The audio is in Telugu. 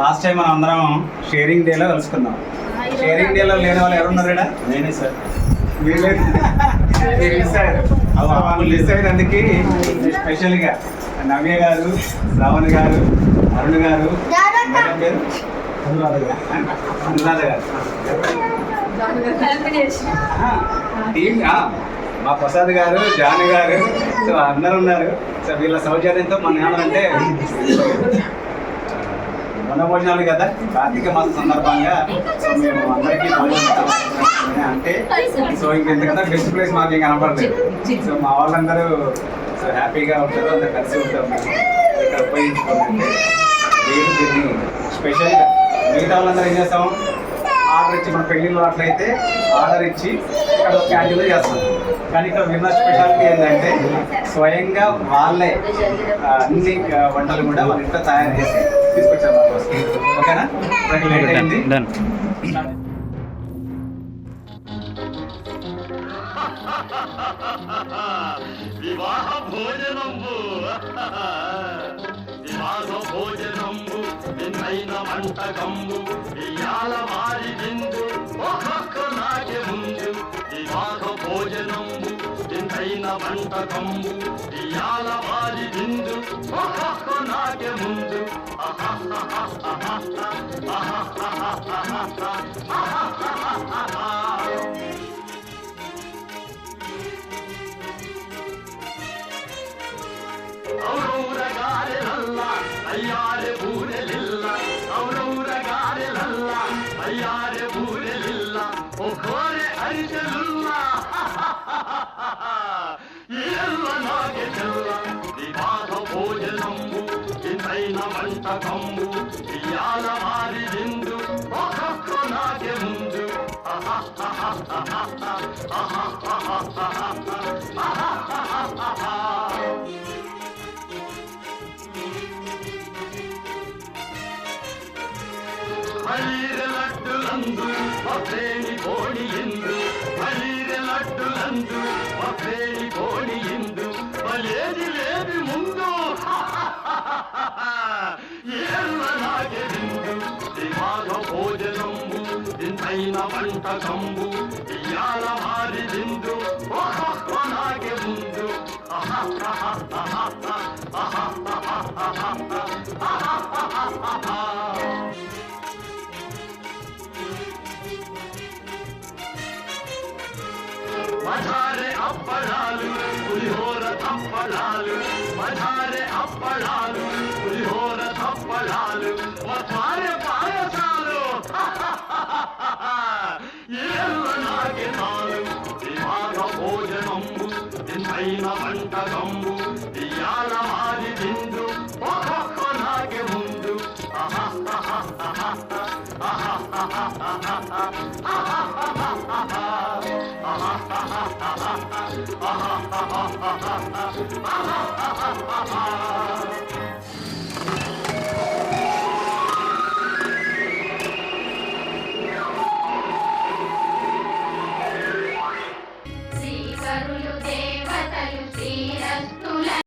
లాస్ట్ టైం మనం అందరం షేరింగ్ డేలో కలుసుకుందాం. షేరింగ్ డేలో లేని వాళ్ళు ఎవరున్నారు? నేనే సార్. మిస్ అయినందుకు స్పెషల్గా నవ్య గారు, శ్రావణ్ గారు, అరుణ్ గారు, అనురాధ గారు, మా ప్రసాద్ గారు, జాను గారు, సో అందరు ఉన్నారు. సో వీళ్ళ సౌజన్యంతో మన ఏమంటే వనభోజనాలు కదా, కార్తీక మాసం సందర్భంగా సో మేము అందరికీ అంటే సో ఇంకెందుకంటే బెస్ట్ ప్లేస్ మాకు ఏం కనపడలేదు. సో మా వాళ్ళందరూ సో హ్యాపీగా ఉంటారు, అందరు కలిసి ఉంటారు. ఇక్కడ ఉపయోగించుకోవాలంటే లేదు దీన్ని స్పెషల్గా మిగతా వాళ్ళందరూ ఏం చేస్తాం, ఆర్డర్ ఇచ్చి మన పెళ్ళిళ్ళు అట్లయితే ఆర్డర్ ఇచ్చి ఇక్కడ క్యాంటీన్లో చేస్తాం. కానీ ఇక్కడ విన్న స్పెషాలిటీ ఏంటంటే స్వయంగా వాళ్ళే అన్ని వంటలు కూడా వాళ్ళ ఇంట్లో తయారు చేసి తీసుకొచ్చారు మా కోసం. ఓకేనా? లేట్ అయింది. వివాహ భోజనంబు నిన్నైన వంటకంబు ఇయాల వారి విందు ఒక్కొక్క నాటి ముందు. వివాహ భోజనంబు నిన్నైన వంటకంబు ఇయాల వారి విందు ఒక్కొక్క నాటి ముందు. ఔరౌరగారెలల్ల అయ్యారె బూరెలిల్ల, ఔరౌరగారెలల్ల అయ్యారె బూరెలిల్ల, ఒకోరె అరిసెలుల్ల ఎల్ల నాగే చెల్ల. వివాహ భోజనంబు ఇంతైన వంటకంబు ఇయాల వారి విందు ఒక్కొక్క నాగే ముందు. మలీరె లడ్డులందు మఫ్రేని కోణియిందు, మలీరె లడ్డులందు మఫ్రేని కోణియిందు, మలేది లేది ముందు ఎల్ల నాగే విందు. వివాహ భోజనంబు ఇంతైన వంటకంబు ఇయాల వారి విందు ఒక్కొక్క నాగే ముందు. మధారె అప్పడాలు పులిహోర తప్పడాలు, మధారె అప్పడాలు పులిహోర తప్పడాలు, మధారె పాయసాలు ఎల్ల నాగే నాలు. వివాహ భోజనంబు ఇంతైన వంటకంబు ఇయాల వారి విందు ఒక్కొక్క నాగే ముందు.